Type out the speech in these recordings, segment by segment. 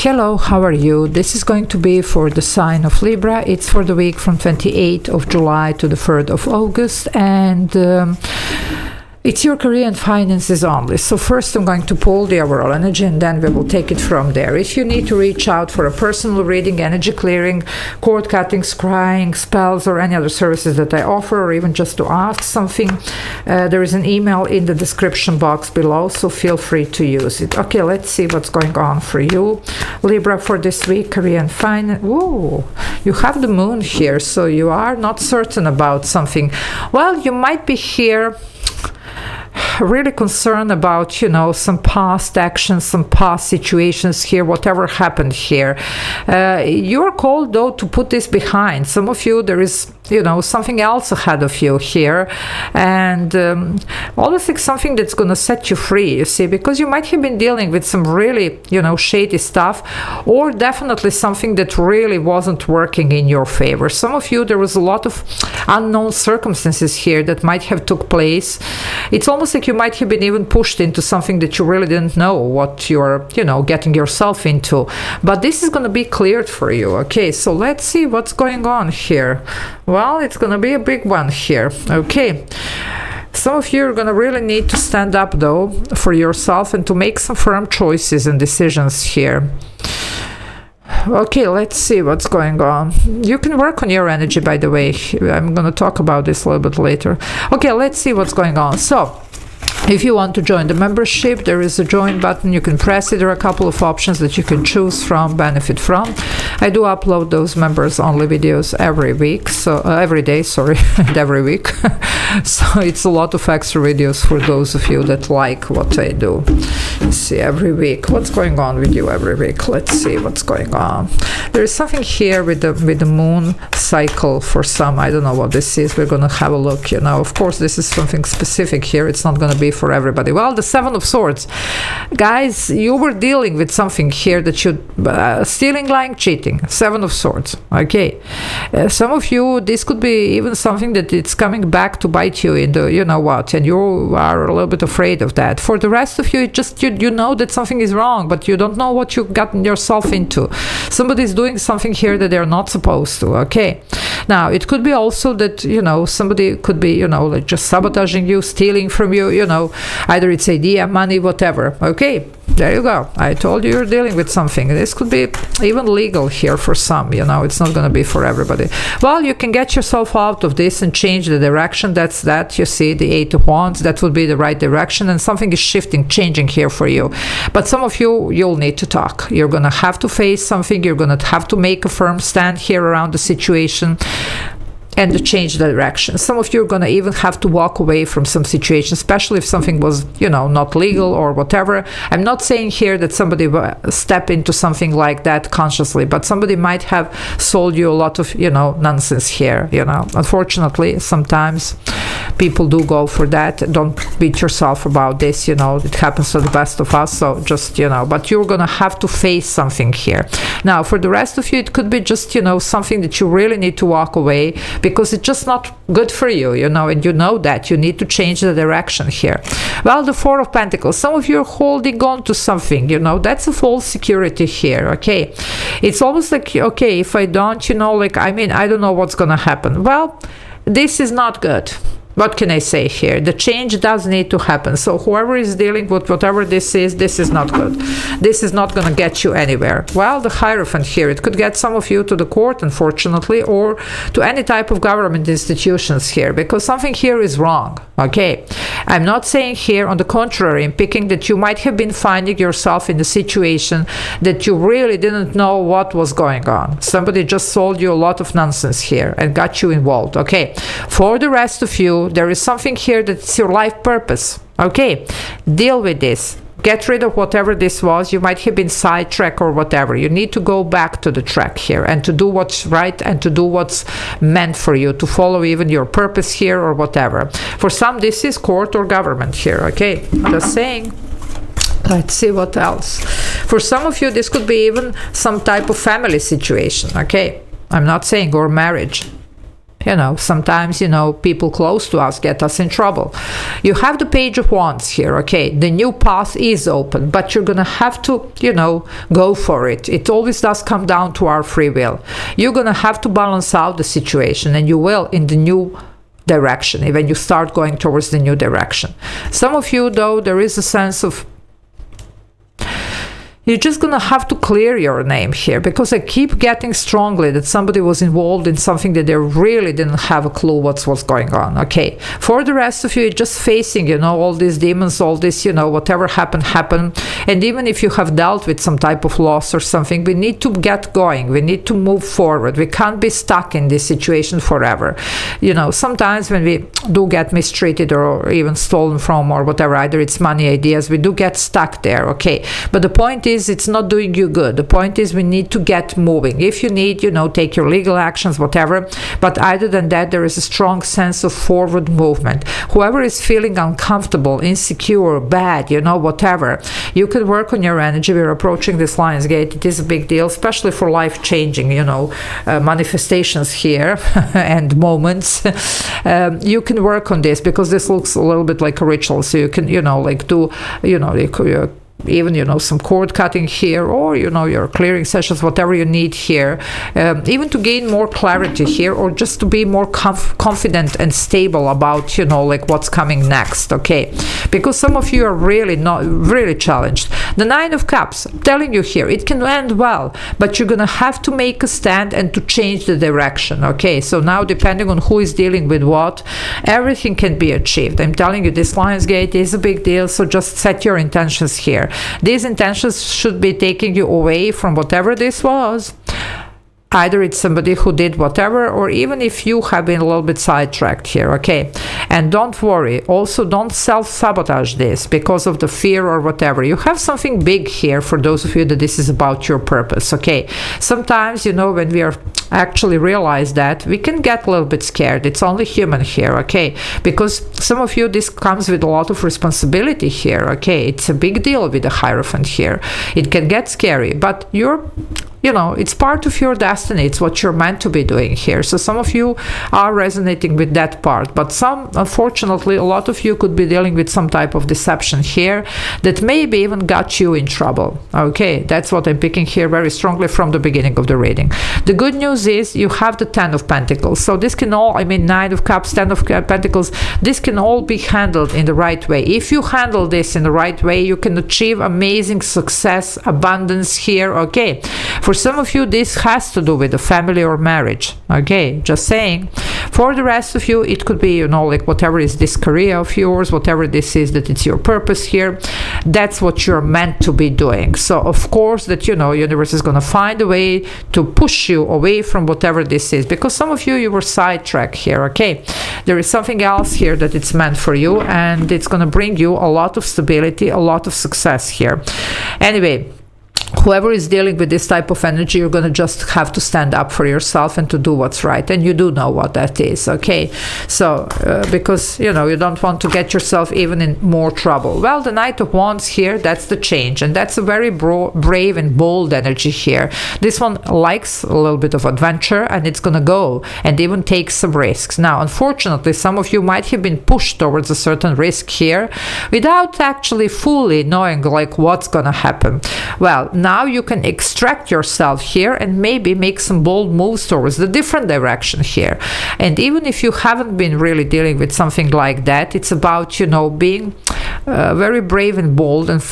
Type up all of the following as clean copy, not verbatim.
Hello, how are you? This is going to be for the sign of Libra. It's for the week from 28th of July to the 3rd of August, and it's your career and finances only. So first I'm going to pull the overall energy, and then we will take it from there. If you need to reach out for a personal reading, energy clearing, cord cutting, scrying, spells, or any other services that I offer, or even just to ask something, there is an email in the description box below, so feel free to use it. Okay, let's see what's going on for you, Libra, for this week, career and finance. Whoa, you have the moon here, so you are not certain about something. Well, you might be here really concerned about, you know, some past actions, some past situations here, whatever happened here. You're called, though, to put this behind. Some of you, there is, you know, something else ahead of you here, and honestly, something that's going to set you free, you see, because you might have been dealing with some really, you know, shady stuff, or definitely something that really wasn't working in your favor. Some of you, there was a lot of unknown circumstances here that might have took place. It's almost like you might have been even pushed into something that you really didn't know what you're, you know, getting yourself into. But this is going to be cleared for you. Okay, so let's see what's going on here. Well, it's going to be a big one here. Okay. Some of you are going to really need to stand up, though, for yourself and to make some firm choices and decisions here. Okay, let's see what's going on. You can work on your energy, by the way. I'm going to talk about this a little bit later. Okay, let's see what's going on. So, if you want to join the membership, there is a join button. You can press it. There are a couple of options that you can choose from, benefit from. I do upload those members only videos every week, so every day, sorry, and every week. So it's a lot of extra videos for those of you that like what I do. Let's see, every week. What's going on with you every week? Let's see what's going on. There is something here with the moon cycle for some. I don't know what this is. We're going to have a look. You know, of course, this is something specific here. It's not going to be for everybody. Well, the Seven of Swords. Guys, you were dealing with something here that you stealing, lying, cheating. Seven of Swords. Okay. Some of you, this could be even something that it's coming back to bite you in the, you know what, and you are a little bit afraid of that. For the rest of you, it just you know that something is wrong, but you don't know what you've gotten yourself into. Somebody's doing something here that they're not supposed to. Okay. Now, it could be also that, you know, somebody could be, you know, like just sabotaging you, stealing from you, you know, either it's idea, money, whatever. Okay, there you go. I told you you're dealing with something. This could be even legal here for some, you know, it's not going to be for everybody. Well, you can get yourself out of this and change the direction. That's that, you see, the Eight of Wands, that would be the right direction, and something is shifting, changing here for you. But some of you, you'll need to talk. You're going to have to face something. You're going to have to make a firm stand here around the situation and to change the direction. Some of you are going to even have to walk away from some situation, especially if something was, you know, not legal or whatever. I'm not saying here that somebody will step into something like that consciously, but somebody might have sold you a lot of, you know, nonsense here, you know. Unfortunately, sometimes people do go for that. Don't beat yourself about this, you know, it happens to the best of us, so just, you know, but you're going to have to face something here. Now, for the rest of you, it could be just, you know, something that you really need to walk away, because it's just not good for you, you know, and you know that you need to change the direction here. Well, the Four of Pentacles, some of you are holding on to something, you know, that's a false security here. Okay, it's almost like, okay, if I don't, you know, like, I mean, I don't know what's gonna happen. Well, this is not good. What can I say here? The change does need to happen. So whoever is dealing with whatever this is not good. This is not going to get you anywhere. Well, the Hierophant here, it could get some of you to the court, unfortunately, or to any type of government institutions here, because something here is wrong. Okay, I'm not saying here, on the contrary, I'm picking that you might have been finding yourself in a situation that you really didn't know what was going on. Somebody just sold you a lot of nonsense here and got you involved. Okay, for the rest of you, there is something here that's your life purpose. Okay, deal with this. Get rid of whatever this was. You might have been sidetracked or whatever. You need to go back to the track here and to do what's right and to do what's meant for you, to follow even your purpose here or whatever. For some, this is court or government here. Okay, just saying. Let's see what else. For some of you, this could be even some type of family situation. Okay, I'm not saying or marriage. sometimes, people close to us get us in trouble. You have the Page of Wands here, okay? The new path is open, but you're gonna have to, go for it. It always does come down to our free will. You're gonna have to balance out the situation, and you will in the new direction, when you start going towards the new direction. Some of you, though, there is a sense of you're just gonna have to clear your name here, because I keep getting strongly that somebody was involved in something that they really didn't have a clue what's going on. Okay, for the rest of you, you're just facing, all these demons, all this, whatever happened. And even if you have dealt with some type of loss or something, we need to get going. We need to move forward. We can't be stuck in this situation forever. Sometimes when we do get mistreated or even stolen from or whatever, either it's money, ideas, we do get stuck there. Okay, but the point is, it's not doing you good. The point is, we need to get moving. If you need, take your legal actions, whatever. But other than that, there is a strong sense of forward movement. Whoever is feeling uncomfortable, insecure, bad, whatever, you can work on your energy. We're approaching this Lion's Gate. It is a big deal, especially for life-changing, manifestations here and moments. You can work on this, because this looks a little bit like a ritual. So you can, do, even some cord cutting here, or your clearing sessions, whatever you need here, even to gain more clarity here, or just to be more confident and stable about what's coming next. Okay, because some of you are really challenged. The Nine of Cups, I'm telling you here, it can end well, but you're gonna have to make a stand and to change the direction. Okay, so now, depending on who is dealing with what, everything can be achieved. I'm telling you, this Lion's Gate is a big deal, so just set your intentions here. These intentions should be taking you away from whatever this was. Either it's somebody who did whatever, or even if you have been a little bit sidetracked here, okay? And don't worry, also don't self-sabotage this because of the fear or whatever. You have something big here for those of you that this is about your purpose, okay? Sometimes, when we are actually realize that, we can get a little bit scared. It's only human here, okay? Because some of you, this comes with a lot of responsibility here, okay? It's a big deal with the Hierophant here. It can get scary, but it's part of your destiny. It's what you're meant to be doing here. So some of you are resonating with that part, but unfortunately, a lot of you could be dealing with some type of deception here that maybe even got you in trouble. Okay, that's what I'm picking here very strongly from the beginning of the reading. The good news is you have the Ten of Pentacles. So this can all, Nine of Cups, Ten of Pentacles, this can all be handled in the right way. If you handle this in the right way, you can achieve amazing success, abundance here, okay? For some of you, this has to do with the family or marriage, okay? Just saying. For the rest of you, it could be, whatever is this career of yours, whatever this is, that it's your purpose here, that's what you're meant to be doing. So, of course, that, universe is going to find a way to push you away from whatever this is, because some of you were sidetracked here, okay? There is something else here that it's meant for you, and it's going to bring you a lot of stability, a lot of success here. Anyway, whoever is dealing with this type of energy, you're going to just have to stand up for yourself and to do what's right. And you do know what that is, okay? So, because, you don't want to get yourself even in more trouble. Well, the Knight of Wands here, that's the change. And that's a very brave and bold energy here. This one likes a little bit of adventure, and it's going to go and even take some risks. Now, unfortunately, some of you might have been pushed towards a certain risk here without actually fully knowing, what's going to happen. Well, now you can extract yourself here and maybe make some bold moves towards the different direction here. And even if you haven't been really dealing with something like that, it's about, being very brave and bold and,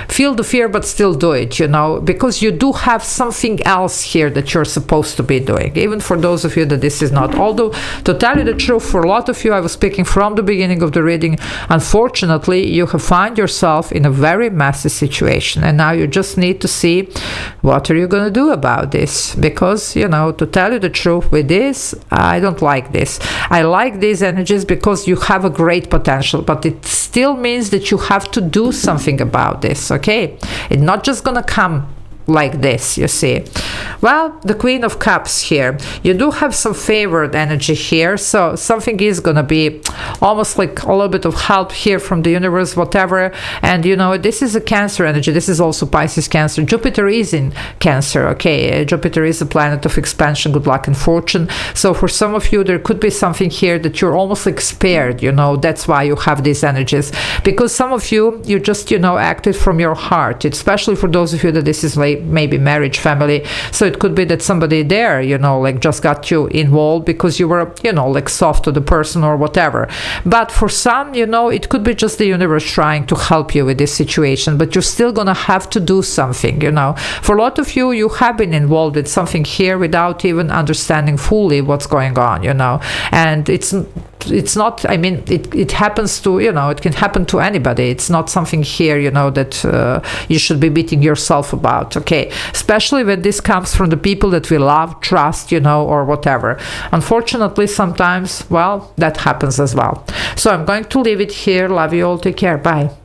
feel the fear but still do it, because you do have something else here that you're supposed to be doing, even for those of you that this is not. Although, to tell you the truth, for a lot of you, I was speaking from the beginning of the reading, unfortunately, you have found yourself in a very messy situation, and now you just need to see what are you going to do about this, because, to tell you the truth, with this, I don't like this. I like these energies because you have a great potential, but it still means that you have to do something about this, okay? It's not just gonna come like this, you see. Well, the Queen of Cups here, you do have some favored energy here, so something is gonna be almost like a little bit of help here from the universe, whatever. And you know, this is a Cancer energy. This is also Pisces, Cancer. Jupiter is in Cancer, okay? Jupiter is a planet of expansion, good luck and fortune. So for some of you, there could be something here that you're almost like spared, you know. That's why you have these energies, because some of you just, you know, acted from your heart, especially for those of you that this is like maybe marriage, family. So it could be that somebody there, you know, like just got you involved because you were, you know, like soft to the person or whatever. But for some, you know, it could be just the universe trying to help you with this situation, but you're still gonna have to do something, you know. For a lot of you, you have been involved with something here without even understanding fully what's going on, you know. And it's not, I mean, it happens to, you know, it can happen to anybody. It's not something here, you know, that you should be beating yourself about, okay? Especially when this comes from the people that we love, trust, you know, or whatever. Unfortunately, sometimes, well, that happens as well. So I'm going to leave it here. Love you all. Take care. Bye.